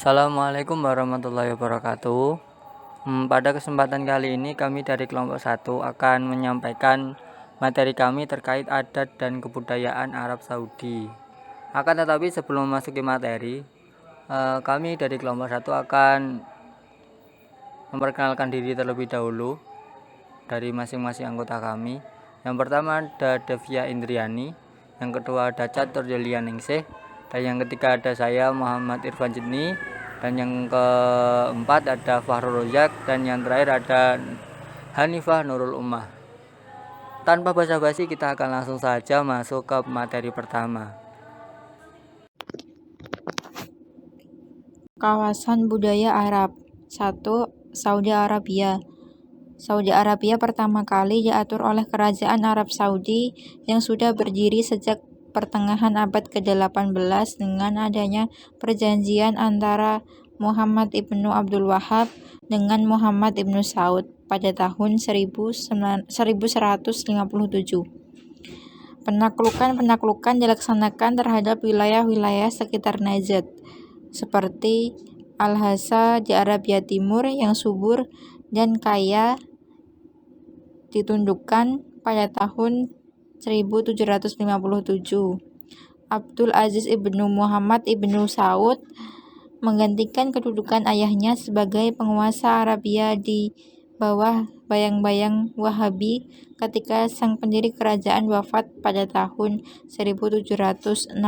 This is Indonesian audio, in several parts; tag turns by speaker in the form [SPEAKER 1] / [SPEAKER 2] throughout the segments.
[SPEAKER 1] Assalamualaikum warahmatullahi wabarakatuh. Pada kesempatan kali ini kami dari kelompok 1 akan menyampaikan materi kami terkait adat dan kebudayaan Arab Saudi. Akan tetapi sebelum memasuki materi, kami dari kelompok 1 akan memperkenalkan diri terlebih dahulu dari masing-masing anggota kami. Yang pertama ada Devia Indriani, yang kedua ada Catur Yulianingsih, dan yang ketiga ada saya Muhammad Irfan Jedni, dan yang keempat ada Fahrul Rozak, dan yang terakhir ada Hanifah Nurul Ummah. Tanpa basa-basi kita akan langsung saja masuk ke materi pertama.
[SPEAKER 2] Kawasan budaya Arab. 1. Saudi Arabia. Saudi Arabia pertama kali diatur oleh Kerajaan Arab Saudi yang sudah berdiri sejak pertengahan abad ke-18 dengan adanya perjanjian antara Muhammad ibnu Abdul Wahhab dengan Muhammad ibnu Saud pada tahun 1157. Penaklukan dilaksanakan terhadap wilayah-wilayah sekitar Najd, seperti Al-Hasa di Arabia Timur yang subur dan kaya, ditundukkan pada tahun 1757. Abdul Aziz ibnu Muhammad ibnu Saud menggantikan kedudukan ayahnya sebagai penguasa Arabia di bawah bayang-bayang Wahabi ketika sang pendiri kerajaan wafat pada tahun 1765. 2.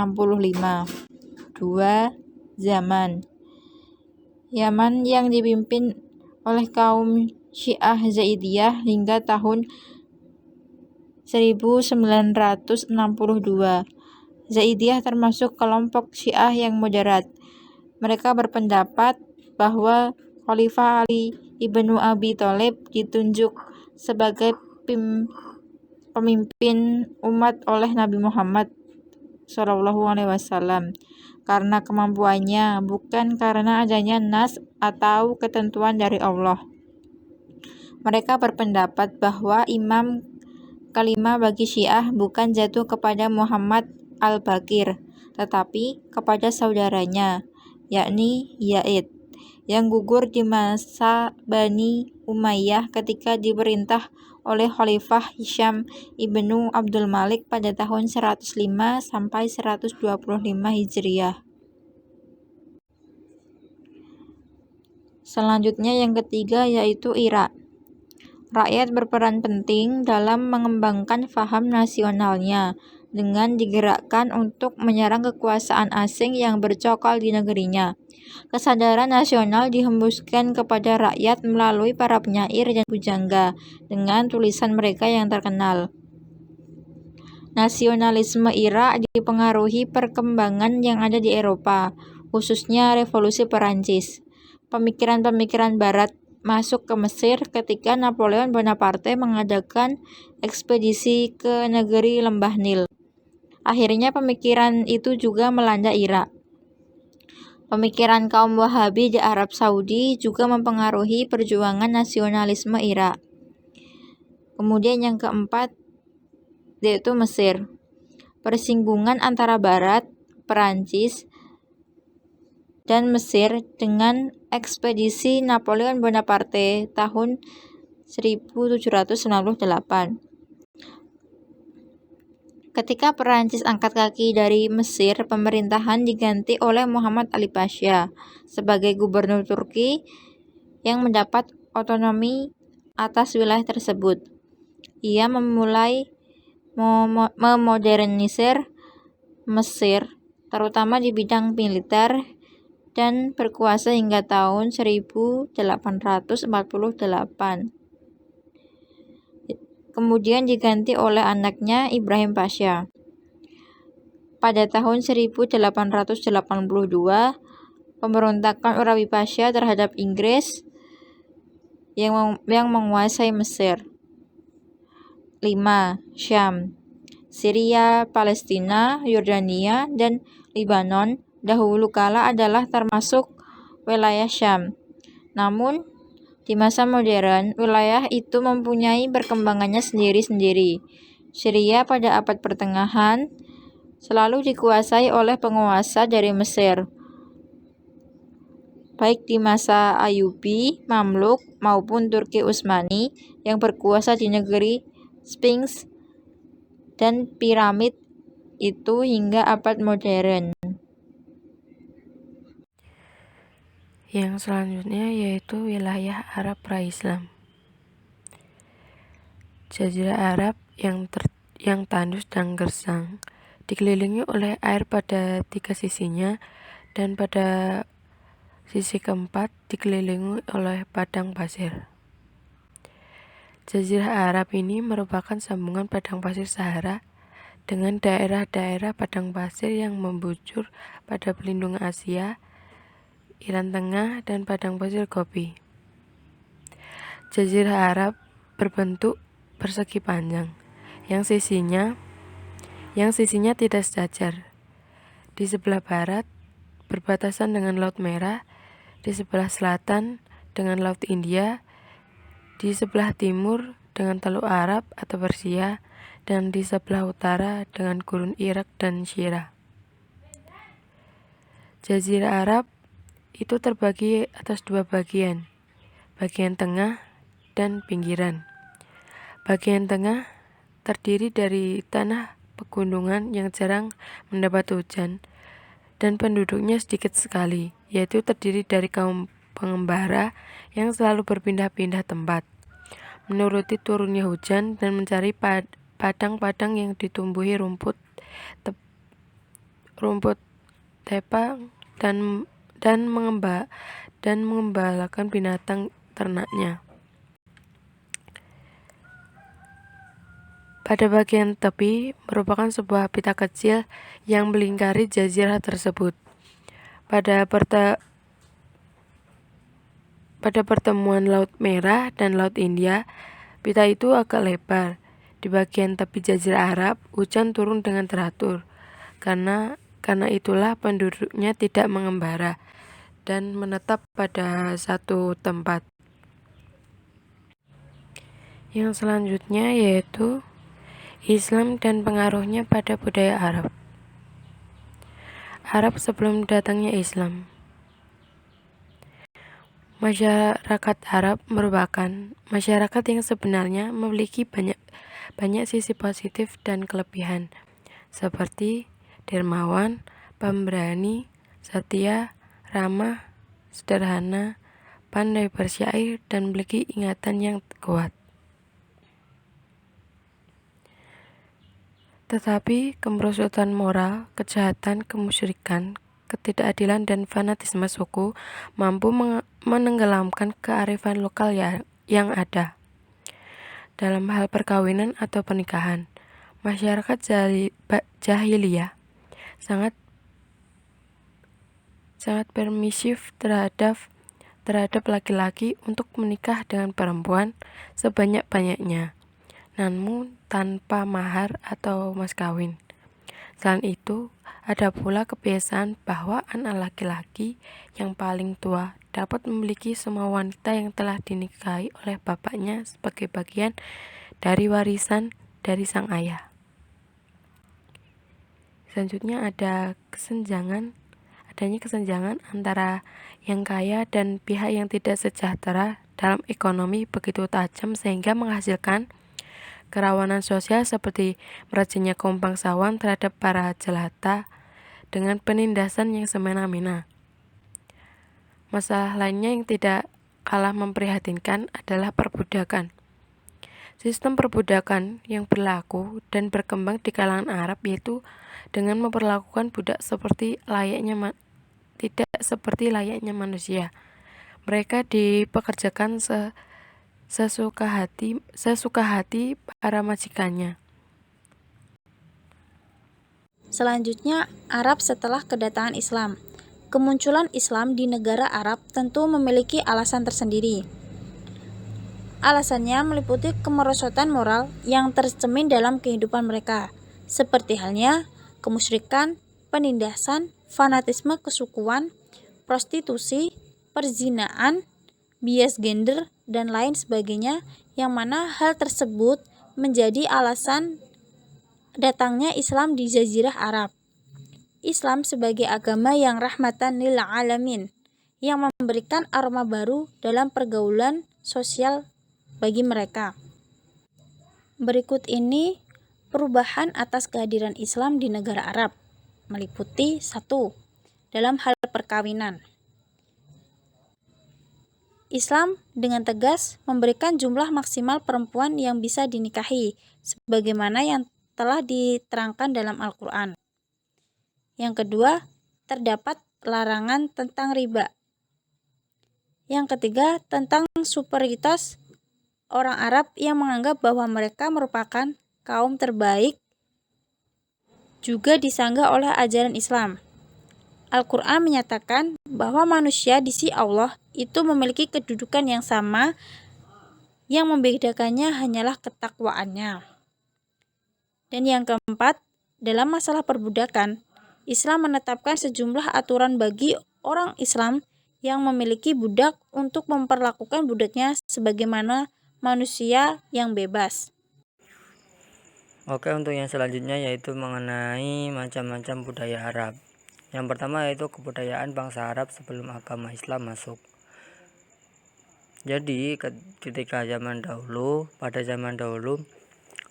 [SPEAKER 2] Zaman. Yaman yang dipimpin oleh kaum Syiah Zaidiyah hingga tahun 1962. Zaidiyah termasuk kelompok Syiah yang moderat. Mereka berpendapat bahwa Khalifah Ali ibnu Abi Thalib ditunjuk sebagai pemimpin umat oleh Nabi Muhammad SAW karena kemampuannya, bukan karena adanya nas atau ketentuan dari Allah. Mereka berpendapat bahwa imam kelima bagi Syiah bukan jatuh kepada Muhammad al-Baqir, tetapi kepada saudaranya, yakni Yazid, yang gugur di masa Bani Umayyah ketika diperintah oleh Khalifah Hisham ibnu Abdul Malik pada tahun 105 sampai 125 Hijriah. Selanjutnya yang ketiga yaitu Irak. Rakyat berperan penting dalam mengembangkan faham nasionalnya dengan digerakkan untuk menyerang kekuasaan asing yang bercokol di negerinya. Kesadaran nasional dihembuskan kepada rakyat melalui para penyair dan pujangga dengan tulisan mereka yang terkenal. Nasionalisme Irak dipengaruhi perkembangan yang ada di Eropa, khususnya Revolusi Perancis. Pemikiran-pemikiran Barat masuk ke Mesir ketika Napoleon Bonaparte mengadakan ekspedisi ke negeri Lembah Nil. Akhirnya pemikiran itu juga melanda Irak. Pemikiran kaum Wahabi di Arab Saudi juga mempengaruhi perjuangan nasionalisme Irak. Kemudian yang keempat yaitu Mesir. Persinggungan antara Barat, Perancis, dan Mesir dengan ekspedisi Napoleon Bonaparte tahun 1798. Ketika Perancis angkat kaki dari Mesir, pemerintahan diganti oleh Muhammad Ali Pasha sebagai gubernur Turki yang mendapat otonomi atas wilayah tersebut. Ia memulai memodernisir Mesir, terutama di bidang militer, dan berkuasa hingga tahun 1848. Kemudian diganti oleh anaknya Ibrahim Pasha. Pada tahun 1882, pemberontakan Urabi Pasha terhadap Inggris yang menguasai Mesir. 5. Syam. Syria, Palestina, Yordania, dan Lebanon dahulu kala adalah termasuk wilayah Syam. Namun, di masa modern, wilayah itu mempunyai perkembangannya sendiri-sendiri. Syria pada abad pertengahan selalu dikuasai oleh penguasa dari Mesir. baik di masa Ayyubi, Mamluk, maupun Turki Utsmani yang berkuasa di negeri Sphinx dan piramid itu hingga abad modern.
[SPEAKER 3] Yang selanjutnya yaitu wilayah Arab pra-Islam. Jazirah Arab yang tandus dan gersang, dikelilingi oleh air pada 3 sisinya, dan pada sisi keempat dikelilingi oleh padang pasir. Jazirah Arab ini merupakan sambungan padang pasir Sahara dengan daerah-daerah padang pasir yang membujur pada pelindung Asia, Iran Tengah, dan padang pasir Gobi. Jazirah Arab berbentuk persegi panjang, yang sisinya tidak sejajar. Di sebelah barat berbatasan dengan Laut Merah, di sebelah selatan dengan Laut India, di sebelah timur dengan Teluk Arab atau Persia, dan di sebelah utara dengan gurun Irak dan Syirah. Jazirah Arab itu terbagi atas 2 bagian, bagian tengah dan pinggiran. Bagian tengah terdiri dari tanah pegunungan yang jarang mendapat hujan dan penduduknya sedikit sekali, yaitu terdiri dari kaum pengembara yang selalu berpindah-pindah tempat, menuruti turunnya hujan dan mencari padang-padang yang ditumbuhi rumput tepang dan mengembalakan binatang ternaknya. Pada bagian tepi merupakan sebuah pita kecil yang melingkari jazirah tersebut. Pada pertemuan Laut Merah dan Laut India, pita itu agak lebar. Di bagian tepi Jazirah Arab, hujan turun dengan teratur. Karena itulah penduduknya tidak mengembara dan menetap pada satu tempat. Yang selanjutnya yaitu Islam dan pengaruhnya pada budaya Arab. Arab sebelum datangnya Islam. Masyarakat Arab merupakan masyarakat yang sebenarnya memiliki banyak sisi positif dan kelebihan, seperti dermawan, pemberani, setia, ramah, sederhana, pandai bersyair, dan memiliki ingatan yang kuat. Tetapi kemerosotan moral, kejahatan, kemusyrikan, ketidakadilan, dan fanatisme suku mampu menenggelamkan kearifan lokal yang ada. Dalam hal perkawinan atau pernikahan, masyarakat jahiliyah sangat permisif terhadap laki-laki untuk menikah dengan perempuan sebanyak-banyaknya, namun tanpa mahar atau mas kawin. Selain itu, ada pula kebiasaan bahwa anak laki-laki yang paling tua dapat memiliki semua wanita yang telah dinikahi oleh bapaknya sebagai bagian dari warisan dari sang ayah. Selanjutnya adanya kesenjangan antara yang kaya dan pihak yang tidak sejahtera dalam ekonomi begitu tajam sehingga menghasilkan kerawanan sosial seperti merajanya kaum bangsawan terhadap para jelata dengan penindasan yang semena-mena. Masalah lainnya yang tidak kalah memprihatinkan adalah perbudakan. Sistem perbudakan yang berlaku dan berkembang di kalangan Arab yaitu dengan memperlakukan budak tidak seperti layaknya manusia. Mereka dipekerjakan sesuka hati para majikannya.
[SPEAKER 2] Selanjutnya, Arab setelah kedatangan Islam. Kemunculan Islam di negara Arab tentu memiliki alasan tersendiri. Alasannya meliputi kemerosotan moral yang tercermin dalam kehidupan mereka, seperti halnya kemusyrikan, penindasan, fanatisme kesukuan, prostitusi, perzinaan, bias gender, dan lain sebagainya, yang mana hal tersebut menjadi alasan datangnya Islam di Jazirah Arab. Islam sebagai agama yang rahmatan lil alamin, yang memberikan aroma baru dalam pergaulan sosial bagi mereka. Berikut ini perubahan atas kehadiran Islam di negara Arab, meliputi 1. Dalam hal perkawinan. Islam dengan tegas memberikan jumlah maksimal perempuan yang bisa dinikahi, sebagaimana yang telah diterangkan dalam Al-Quran. Yang kedua, terdapat larangan tentang riba. Yang ketiga, tentang superioritas orang Arab yang menganggap bahwa mereka merupakan kaum terbaik, juga disanggah oleh ajaran Islam. Al-Quran menyatakan bahwa manusia di sisi Allah itu memiliki kedudukan yang sama, yang membedakannya hanyalah ketakwaannya. Dan yang keempat, dalam masalah perbudakan, Islam menetapkan sejumlah aturan bagi orang Islam yang memiliki budak untuk memperlakukan budaknya sebagaimana manusia yang bebas.
[SPEAKER 1] Oke, untuk yang selanjutnya yaitu mengenai macam-macam budaya Arab. Yang pertama yaitu kebudayaan bangsa Arab sebelum agama Islam masuk. Jadi ketika pada zaman dahulu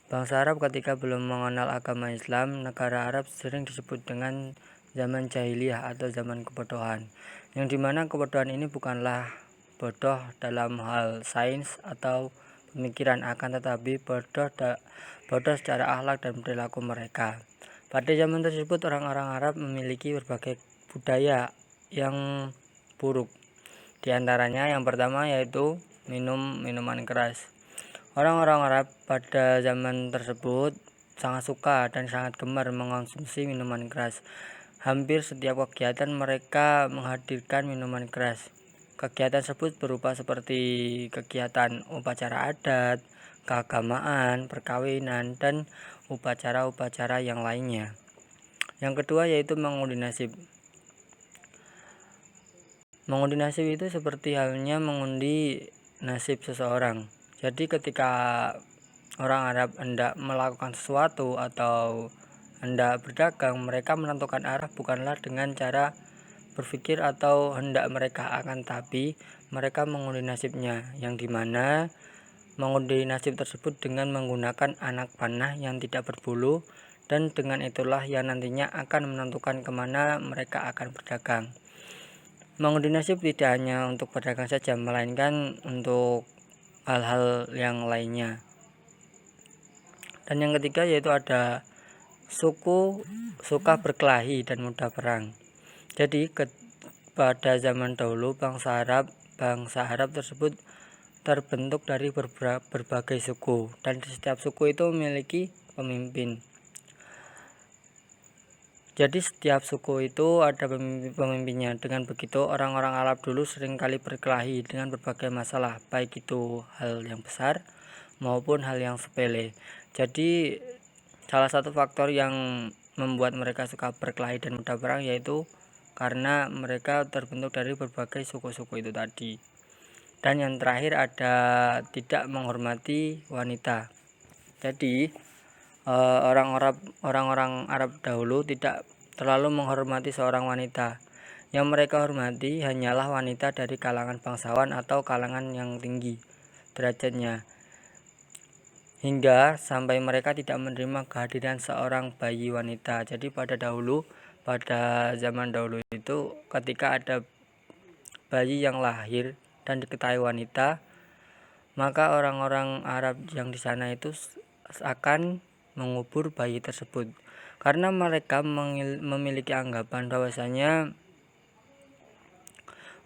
[SPEAKER 1] bangsa Arab ketika belum mengenal agama Islam, negara Arab sering disebut dengan zaman jahiliyah atau zaman kebodohan, yang dimana kebodohan ini bukanlah bodoh dalam hal sains atau pemikiran, akan tetapi bodoh secara akhlak dan perilaku mereka. Pada zaman tersebut orang-orang Arab memiliki berbagai budaya yang buruk. Di antaranya yang pertama yaitu minum minuman keras. Orang-orang Arab pada zaman tersebut sangat suka dan sangat gemar mengonsumsi minuman keras. Hampir setiap kegiatan mereka menghadirkan minuman keras. Kegiatan tersebut berupa seperti kegiatan upacara adat, keagamaan, perkawinan, dan upacara-upacara yang lainnya. Yang kedua yaitu mengundi nasib. Mengundi nasib itu seperti halnya mengundi nasib seseorang. Jadi ketika orang Arab hendak melakukan sesuatu atau hendak berdagang, mereka menentukan arah bukanlah dengan cara berpikir atau hendak mereka, akan tapi mereka mengundi nasibnya, yang dimana mengundi nasib tersebut dengan menggunakan anak panah yang tidak berbulu, dan dengan itulah yang nantinya akan menentukan kemana mereka akan berdagang. Mengundi nasib tidak hanya untuk berdagang saja, melainkan untuk hal-hal yang lainnya. Dan yang ketiga yaitu ada suku suka berkelahi dan mudah perang. Jadi pada zaman dahulu bangsa Arab tersebut terbentuk dari berbagai suku, dan di setiap suku itu memiliki pemimpin. Jadi setiap suku itu ada pemimpinnya. Dengan begitu orang-orang Arab dulu seringkali berkelahi dengan berbagai masalah, baik itu hal yang besar maupun hal yang sepele. Jadi salah satu faktor yang membuat mereka suka berkelahi dan mudah perang yaitu karena mereka terbentuk dari berbagai suku-suku itu tadi. Dan yang terakhir ada tidak menghormati wanita. Jadi orang-orang Arab dahulu tidak terlalu menghormati seorang wanita. Yang mereka hormati hanyalah wanita dari kalangan bangsawan atau kalangan yang tinggi derajatnya, hingga sampai mereka tidak menerima kehadiran seorang bayi wanita. Jadi pada zaman dahulu itu ketika ada bayi yang lahir dan diketahui wanita, maka orang-orang Arab yang di sana itu akan mengubur bayi tersebut, karena mereka memiliki anggapan bahwasanya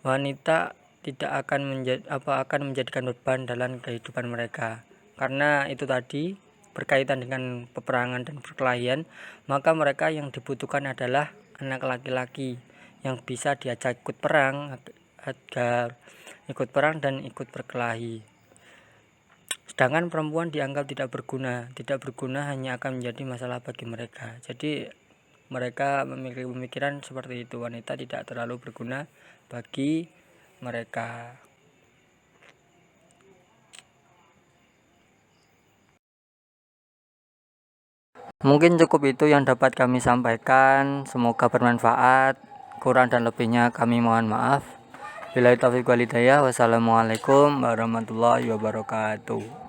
[SPEAKER 1] wanita tidak akan menjadikan beban dalam kehidupan mereka. Karena itu tadi berkaitan dengan peperangan dan perkelahian, maka mereka yang dibutuhkan adalah anak laki-laki yang bisa diajak ikut perang dan ikut berkelahi. Sedangkan perempuan dianggap tidak berguna hanya akan menjadi masalah bagi mereka. Jadi mereka memiliki pemikiran seperti itu, wanita tidak terlalu berguna bagi mereka. Mungkin cukup itu yang dapat kami sampaikan, semoga bermanfaat. Kurang dan lebihnya kami mohon maaf. Billahi taufiq wal hidayah. Wassalamualaikum warahmatullahi wabarakatuh.